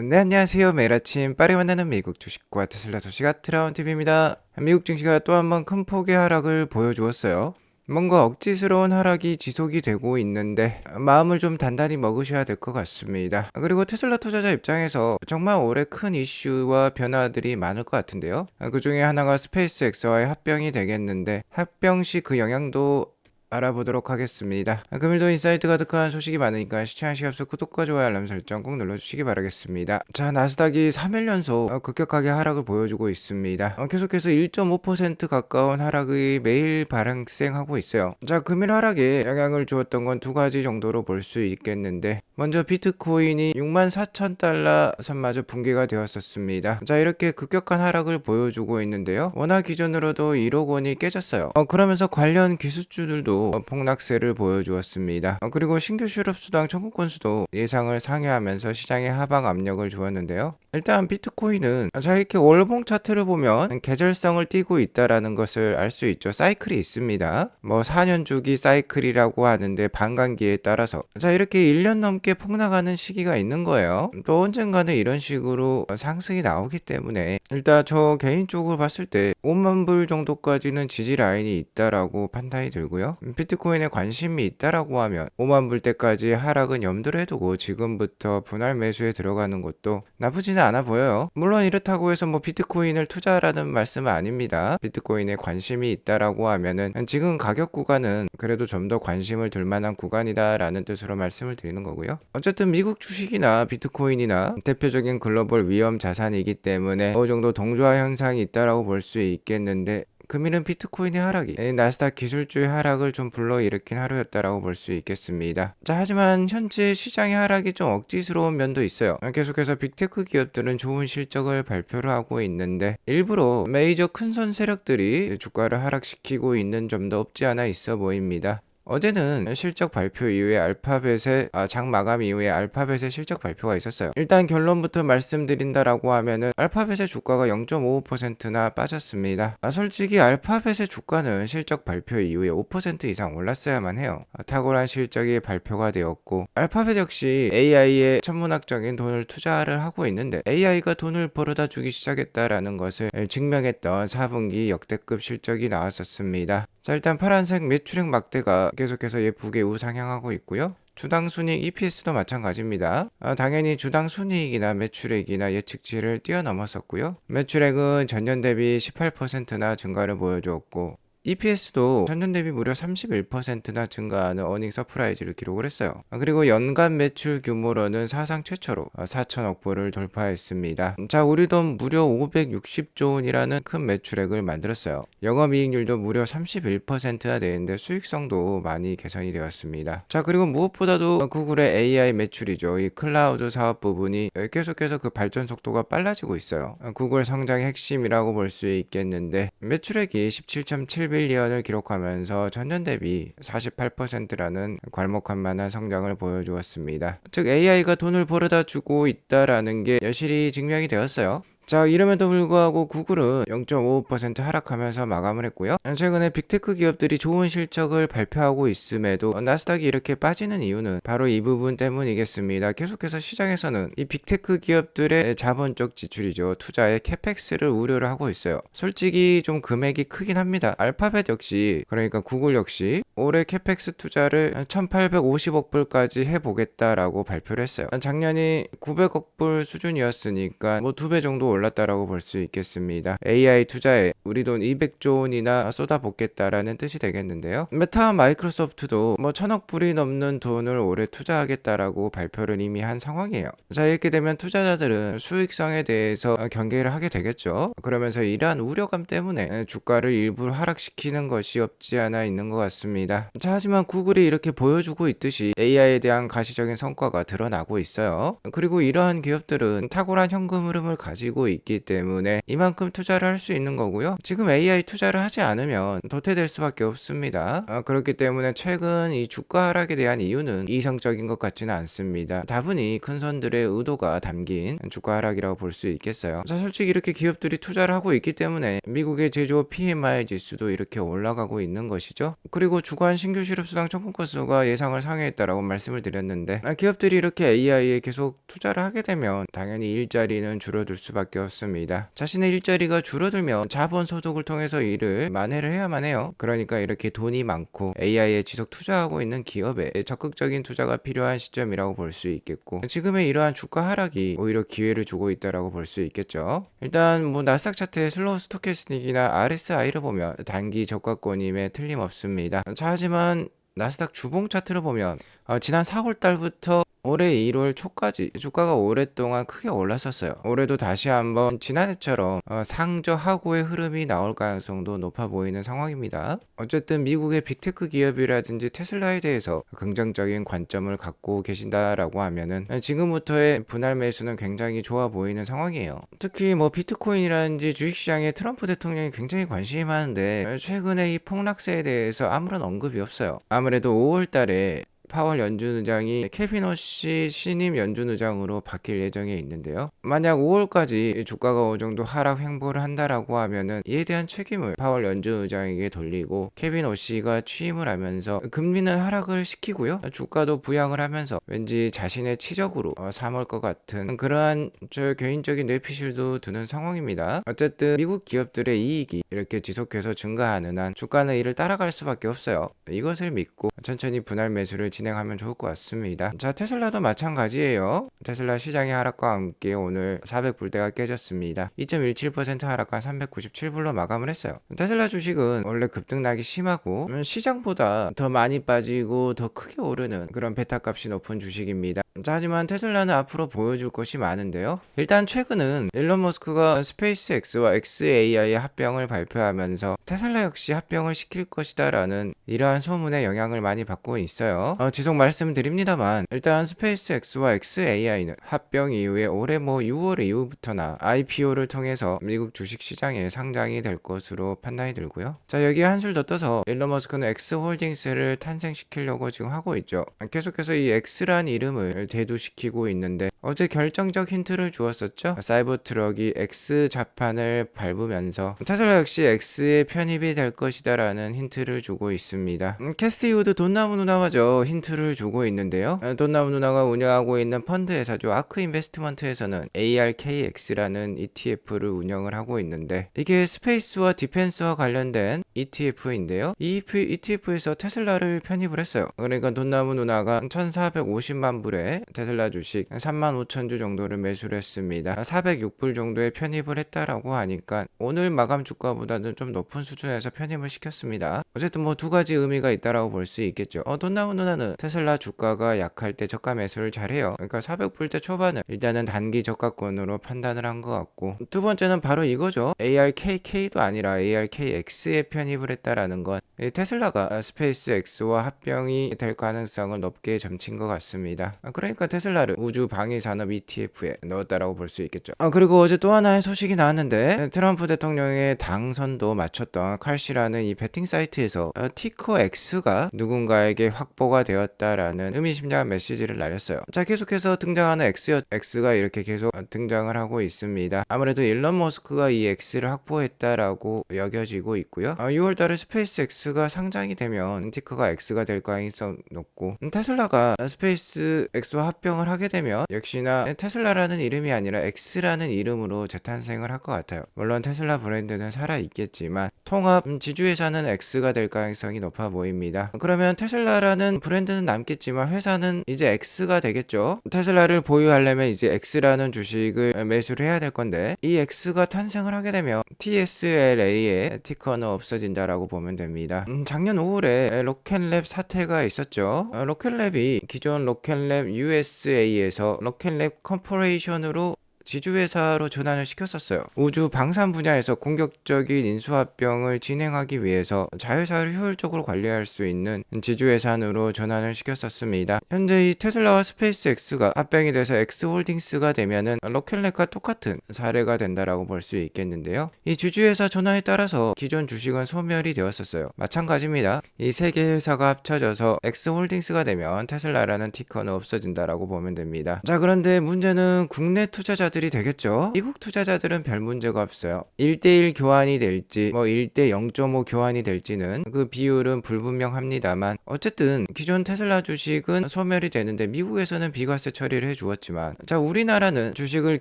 네, 안녕하세요. 매일 아침 빠르게 만나는 미국 주식과 테슬라 소식 트라운 TV입니다. 미국 증시가 또 한 번 큰 폭의 하락을 보여주었어요. 뭔가 억지스러운 하락이 지속이 되고 있는데 마음을 좀 단단히 먹으셔야 될 것 같습니다. 그리고 테슬라 투자자 입장에서 정말 올해 큰 이슈와 변화들이 많을 것 같은데요. 그 중에 하나가 스페이스 X와의 합병이 되겠는데 합병 시 그 영향도 알아보도록 하겠습니다. 금일도 인사이트 가득한 소식이 많으니까 시청하시기 앞서 구독과 좋아요 알람 설정 꼭 눌러주시기 바라겠습니다. 자, 나스닥이 3일 연속 급격하게 하락을 보여주고 있습니다. 계속해서 1.5% 가까운 하락이 매일 발생하고 있어요. 자, 금일 하락에 영향을 주었던 건 두 가지 정도로 볼 수 있겠는데, 먼저 비트코인이 64,000달러 선마저 붕괴가 되었었습니다. 자, 이렇게 급격한 하락을 보여주고 있는데요. 원화 기준으로도 1억 원이 깨졌어요. 그러면서 관련 기술주들도 폭락세를 보여주었습니다. 그리고 신규 실업수당 청구 건수도 예상을 상회하면서 시장에 하방 압력을 주었는데요. 일단 비트코인은 자, 이렇게 월봉 차트를 보면 계절성을 띠고 있다라는 것을 알 수 있죠. 사이클이 있습니다. 뭐 4년 주기 사이클이라고 하는데 반감기에 따라서 자, 이렇게 1년 넘게 폭락하는 시기가 있는 거예요. 또 언젠가는 이런 식으로 상승이 나오기 때문에 일단 저 개인적으로 봤을 때 5만 불 정도까지는 지지 라인이 있다라고 판단이 들고요. 비트코인에 관심이 있다라고 하면 5만 불 때까지 하락은 염두를 해두고 지금부터 분할 매수에 들어가는 것도 나쁘지는 않아 보여요. 물론 이렇다고 해서 뭐 비트코인을 투자하라는 말씀은 아닙니다. 비트코인에 관심이 있다라고 하면은 지금 가격 구간은 그래도 좀 더 관심을 둘 만한 구간이다라는 뜻으로 말씀을 드리는 거고요. 어쨌든 미국 주식이나 비트코인이나 대표적인 글로벌 위험 자산이기 때문에 어느 정도 동조화 현상이 있다라고 볼 수 있겠는데 금일은 비트코인의 하락이 나스닥 기술주의 하락을 좀 불러일으킨 하루였다라고 볼 수 있겠습니다. 자, 하지만 현재 시장의 하락이 좀 억지스러운 면도 있어요. 계속해서 빅테크 기업들은 좋은 실적을 발표를 하고 있는데 일부러 메이저 큰손 세력들이 주가를 하락시키고 있는 점도 없지 않아 있어 보입니다. 어제는 실적 발표 이후에 알파벳의 장 마감 이후에 알파벳의 실적 발표가 있었어요. 일단 결론부터 말씀드린다라고 하면은 알파벳의 주가가 0.55%나 빠졌습니다. 솔직히 알파벳의 주가는 실적 발표 이후에 5% 이상 올랐어야만 해요. 탁월한 실적이 발표가 되었고 알파벳 역시 AI에 천문학적인 돈을 투자를 하고 있는데 AI가 돈을 벌어다 주기 시작했다라는 것을 증명했던 4분기 역대급 실적이 나왔었습니다. 자, 일단 파란색 매출액 막대가 계속해서 예쁘게 우상향하고 있고요. 주당 순이익 EPS도 마찬가지입니다. 당연히 주당 순이익이나 매출액이나 예측치를 뛰어넘었었고요. 매출액은 전년 대비 18%나 증가를 보여주었고 EPS도 전년 대비 무려 31%나 증가하는 어닝 서프라이즈를 기록을 했어요. 그리고 연간 매출 규모로는 사상 최초로 4천억 불을 돌파했습니다. 자, 우리 돈 무려 560조 원이라는 큰 매출액을 만들었어요. 영업이익률도 무려 31%나 되는데 수익성도 많이 개선이 되었습니다. 자, 그리고 무엇보다도 구글의 AI 매출이죠. 이 클라우드 사업 부분이 계속해서 그 발전 속도가 빨라지고 있어요. 구글 성장의 핵심이라고 볼 수 있겠는데 매출액이 17.7빌리언을 기록하면서 전년 대비 48%라는 괄목한 만한 성장을 보여주었습니다. 즉 AI가 돈을 벌어다 주고 있다라는 게 여실히 증명이 되었어요. 자, 이름에도 불구하고 구글은 0.55% 하락하면서 마감을 했고요. 최근에 빅테크 기업들이 좋은 실적을 발표하고 있음에도 나스닥이 이렇게 빠지는 이유는 바로 이 부분 때문이겠습니다. 계속해서 시장에서는 이 빅테크 기업들의 자본적 지출이죠. 투자에 캐펙스를 우려를 하고 있어요. 솔직히 좀 금액이 크긴 합니다. 알파벳 역시, 그러니까 구글 역시 올해 캐펙스 투자를 1850억 불까지 해보겠다라고 발표를 했어요. 작년이 900억 불 수준이었으니까 뭐 2배 정도 올랐다라고 볼 수 있겠습니다. AI 투자에 우리 돈 200조 원이나 쏟아붓겠다라는 뜻이 되겠는데요. 메타와 마이크로소프트도 뭐 1000억 불이 넘는 돈을 올해 투자하겠다라고 발표를 이미 한 상황이에요. 자, 이렇게 되면 투자자들은 수익성에 대해서 경계를 하게 되겠죠. 그러면서 이러한 우려감 때문에 주가를 일부 하락시키는 것이 없지 않아 있는 것 같습니다. 자, 하지만 구글이 이렇게 보여주고 있듯이 AI에 대한 가시적인 성과가 드러나고 있어요. 그리고 이러한 기업들은 탁월한 현금 흐름을 가지고 가지고 있기 때문에 이만큼 투자를 할 수 있는 거고요. 지금 AI 투자를 하지 않으면 도태될 수밖에 없습니다. 그렇기 때문에 최근 이 주가 하락에 대한 이유는 이성적인 것 같지는 않습니다. 다분히 큰 손들의 의도가 담긴 주가 하락이라고 볼 수 있겠어요. 자, 솔직히 이렇게 기업들이 투자를 하고 있기 때문에 미국의 제조업 PMI 지수도 이렇게 올라가고 있는 것이죠. 그리고 주간 신규 실업수당 청구 건수가 예상을 상회했다라고 말씀을 드렸는데, 기업들이 이렇게 AI에 계속 투자를 하게 되면 당연히 일자리는 줄어들 수밖에 없습니다. 자신의 일자리가 줄어들면 자본 소득을 통해서 이를 만회를 해야만 해요. 그러니까 이렇게 돈이 많고 AI에 지속 투자하고 있는 기업에 적극적인 투자가 필요한 시점이라고 볼 수 있겠고, 지금의 이러한 주가 하락이 오히려 기회를 주고 있다라고 볼 수 있겠죠. 일단 뭐 나스닥 차트의 슬로우 스토캐스틱이나 RSI를 보면 단기 저가권임에 틀림없습니다. 자, 하지만 나스닥 주봉 차트를 보면 지난 4월 달부터 올해 1월 초까지 주가가 오랫동안 크게 올랐었어요. 올해도 다시 한번 지난해처럼 상저하고의 흐름이 나올 가능성도 높아 보이는 상황입니다. 어쨌든 미국의 빅테크 기업이라든지 테슬라에 대해서 긍정적인 관점을 갖고 계신다라고 하면은 지금부터의 분할 매수는 굉장히 좋아 보이는 상황이에요. 특히 뭐 비트코인이라든지 주식시장에 트럼프 대통령이 굉장히 관심이 많은데 최근에 이 폭락세에 대해서 아무런 언급이 없어요. 아무래도 5월 달에 파월 연준 의장이 케빈 오시 신임 연준 의장으로 바뀔 예정에 있는데요. 만약 5월까지 주가가 어느 정도 하락 횡보를 한다라고 하면은 이에 대한 책임을 파월 연준 의장에게 돌리고 케빈 오시가 취임을 하면서 금리는 하락을 시키고요. 주가도 부양을 하면서 왠지 자신의 치적으로 삼을 것 같은 그러한 저 개인적인 뇌피실도 드는 상황입니다. 어쨌든 미국 기업들의 이익이 이렇게 지속해서 증가하는 한 주가는 이를 따라갈 수밖에 없어요. 이것을 믿고 천천히 분할 매수를 진행하면 좋을 것 같습니다. 자, 테슬라도 마찬가지예요. 테슬라 시장의 하락과 함께 오늘 400불대가 깨졌습니다. 2.17% 하락한 397불로 마감을 했어요. 테슬라 주식은 원래 급등락이 심하고 시장보다 더 많이 빠지고 더 크게 오르는 그런 베타값이 높은 주식입니다. 자, 하지만 테슬라는 앞으로 보여줄 것이 많은데요. 일단 최근은 일론 머스크가 스페이스X와 XAI의 합병을 발표하면서 테슬라 역시 합병을 시킬 것이다 라는 이러한 소문에 영향을 많이 받고 있어요. 지속 말씀드립니다만 일단 스페이스X와 XAI는 합병 이후에 올해 뭐 6월 이후부터나 IPO를 통해서 미국 주식시장에 상장이 될 것으로 판단이 들고요. 자, 여기에 한술 더 떠서 일론 머스크는 X홀딩스를 탄생시키려고 지금 하고 있죠. 계속해서 이 X란 이름을 대두시키고 있는데 어제 결정적 힌트를 주었었죠. 사이버 트럭이 X 자판을 밟으면서 테슬라 역시 X에 편입이 될 것이다 라는 힌트를 주고 있습니다. 캐시 우드 돈나무 누나가 힌트를 주고 있는데요. 돈나무 누나가 운영하고 있는 펀드 회사죠. 아크 인베스트먼트에서는 ARKX라는 ETF를 운영을 하고 있는데 이게 스페이스와 디펜스와 관련된 ETF인데요. 이 ETF에서 테슬라를 편입을 했어요. 그러니까 돈나무 누나가 1450만 불에 테슬라 주식 35,000주 정도를 매수를 했습니다. 406불 정도에 편입을 했다라고 하니까 오늘 마감 주가보다는 좀 높은 수준에서 편입을 시켰습니다. 어쨌든 뭐 두 가지 의미가 있다라고 볼 수 있겠죠. 돈나무 누나는 테슬라 주가가 약할 때 저가 매수를 잘해요. 그러니까 400불대 초반을 일단은 단기 저가권으로 판단을 한 것 같고, 두 번째는 바로 이거죠. ARKK도 아니라 ARKX에 편입을 했다라는 건 테슬라가 스페이스X와 합병이 될 가능성을 높게 점친 것 같습니다. 그러니까 테슬라를 우주 방위 산업 ETF에 넣었다라고 볼 수 있겠죠. 그리고 어제 또 하나의 소식이 나왔는데 트럼프 대통령의 당선도 맞췄던 칼시라는 이 베팅 사이트에서 티커 X가 누군가에게 확보가 되었다라는 의미심장한 메시지를 날렸어요. 자, 계속해서 등장하는 X가 이렇게 계속 등장을 하고 있습니다. 아무래도 일론 머스크가 이 X를 확보했다라고 여겨지고 있고요. 6월달에 스페이스X가 상장이 되면 티커가 X가 될 가능성이 높고, 테슬라가 스페이스X와 합병을 하게 되면 역시나 테슬라라는 이름이 아니라 X라는 이름으로 재탄생을 할 것 같아요. 물론 테슬라 브랜드는 살아있겠지만 통합 지주회사는 X가 될 가능성이 높아 보입니다. 그러면 테슬라라는 브랜드는 남겠지만 회사는 이제 X가 되겠죠. 테슬라를 보유하려면 이제 X라는 주식을 매수를 해야 될 건데 이 X가 탄생을 하게 되면 TSLA의 티커는 없어진다라고 보면 됩니다. 작년 5월에 로켓랩 사태가 있었죠. 로켓랩이 기존 로켓랩 USA에서 로켓랩 컴퍼레이션으로 지주회사로 전환을 시켰었어요. 우주 방산 분야에서 공격적인 인수합병을 진행하기 위해서 자회사를 효율적으로 관리할 수 있는 지주회사로 전환을 시켰었습니다. 현재 이 테슬라와 스페이스X가 합병이 돼서 X홀딩스가 되면은 로켓넷과 똑같은 사례가 된다라고 볼 수 있겠는데요. 이 주주회사 전환에 따라서 기존 주식은 소멸이 되었었어요. 마찬가지입니다. 이 세 개 회사가 합쳐져서 X홀딩스가 되면 테슬라라는 티커는 없어진다라고 보면 됩니다. 자, 그런데 문제는 국내 투자자들이 되겠죠. 미국 투자자들은 별 문제가 없어요. 1대1 교환이 될지 1대 0.5 교환이 될지는 그 비율은 불분명합니다만 어쨌든 기존 테슬라 주식은 소멸이 되는데 미국에서는 비과세 처리를 해주었지만, 자, 우리나라는 주식을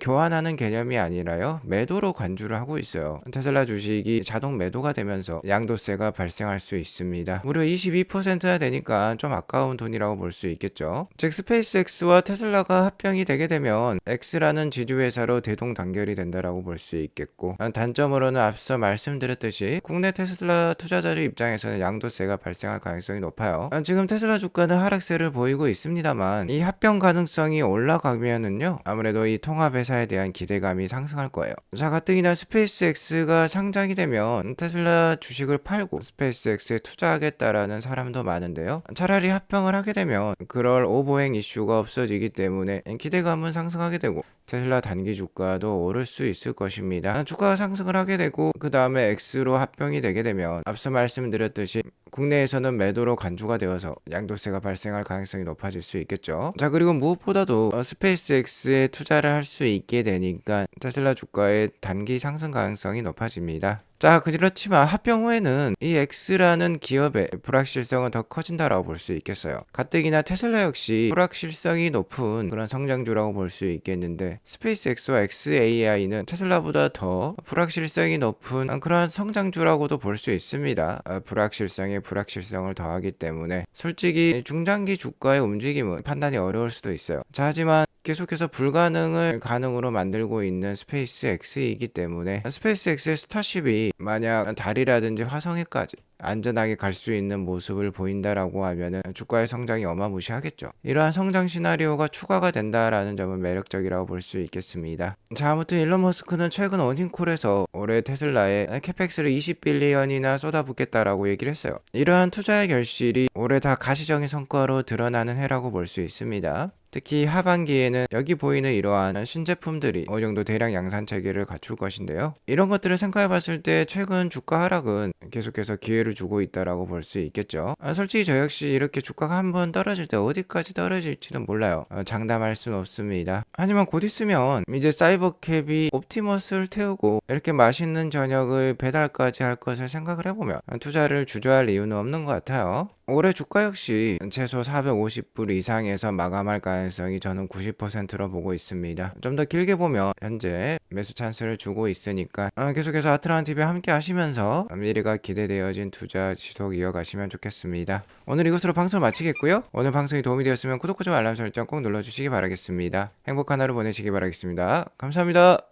교환하는 개념이 아니라요, 매도로 간주를 하고 있어요. 테슬라 주식이 자동 매도가 되면서 양도세가 발생할 수 있습니다. 무려 22%나 되니까 좀 아까운 돈이라고 볼 수 있겠죠. 즉 스페이스X와 테슬라가 합병이 되게 되면 X라는 지주회사로 대동단결이 된다라고 볼 수 있겠고, 단점으로는 앞서 말씀드렸듯이 국내 테슬라 투자자들 입장에서는 양도세가 발생할 가능성이 높아요. 지금 테슬라 주가는 하락세를 보이고 있습니다만 이 합병 가능성이 올라가면은요, 아무래도 이 통합회사에 대한 기대감이 상승할 거예요. 자, 가뜩이나 스페이스X가 상장이 되면 테슬라 주식을 팔고 스페이스X에 투자하겠다라는 사람도 많은데요, 차라리 합병을 하게 되면 그럴 오보행 이슈가 없어지기 때문에 기대감은 상승하게 되고 테슬라 단기 주가도 오를 수 있을 것입니다. 주가가 상승을 하게 되고 그 다음에 X로 합병이 되게 되면 앞서 말씀드렸듯이 국내에서는 매도로 간주가 되어서 양도세가 발생할 가능성이 높아질 수 있겠죠. 자, 그리고 무엇보다도 스페이스X에 투자를 할 수 있게 되니까 테슬라 주가의 단기 상승 가능성이 높아집니다. 자, 그렇지만 합병 후에는 이 X라는 기업의 불확실성은 더 커진다라고 볼 수 있겠어요. 가뜩이나 테슬라 역시 불확실성이 높은 그런 성장주라고 볼 수 있겠는데 스페이스X와 xAI는 테슬라보다 더 불확실성이 높은 그런 성장주라고도 볼 수 있습니다. 불확실성에 불확실성을 더하기 때문에 솔직히 중장기 주가의 움직임은 판단이 어려울 수도 있어요. 자, 하지만 계속해서 불가능을 가능으로 만들고 있는 스페이스X이기 때문에 스페이스X의 스타쉽이 만약 달이라든지 화성에까지 안전하게 갈 수 있는 모습을 보인다라고 하면은 주가의 성장이 어마무시하겠죠. 이러한 성장 시나리오가 추가가 된다라는 점은 매력적이라고 볼 수 있겠습니다. 자, 아무튼 일론 머스크는 최근 어닝콜에서 올해 테슬라에 캐펙스를 20빌리언이나 쏟아붓겠다라고 얘기를 했어요. 이러한 투자의 결실이 올해 다 가시적인 성과로 드러나는 해라고 볼 수 있습니다. 특히 하반기에는 여기 보이는 이러한 신제품들이 어느 정도 대량 양산 체계를 갖출 것인데요. 이런 것들을 생각해 봤을 때 최근 주가 하락은 계속해서 기회를 주고 있다라고 볼 수 있겠죠. 솔직히 저 역시 이렇게 주가가 한번 떨어질 때 어디까지 떨어질지는 몰라요. 장담할 수는 없습니다. 하지만 곧 있으면 이제 사이버캡이 옵티머스를 태우고 이렇게 맛있는 저녁을 배달까지 할 것을 생각을 해보면 투자를 주저할 이유는 없는 것 같아요. 올해 주가 역시 최소 450불 이상에서 마감할 가능성이 저는 90%로 보고 있습니다. 좀 더 길게 보면 현재 매수 찬스를 주고 있으니까 계속해서 아트라운TV 함께 하시면서 미래가 기대되어진 투자 지속 이어가시면 좋겠습니다. 오늘 이것으로 방송을 마치겠고요. 오늘 방송이 도움이 되었으면 구독과 좋아요 알람 설정 꼭 눌러주시기 바라겠습니다. 행복한 하루 보내시기 바라겠습니다. 감사합니다.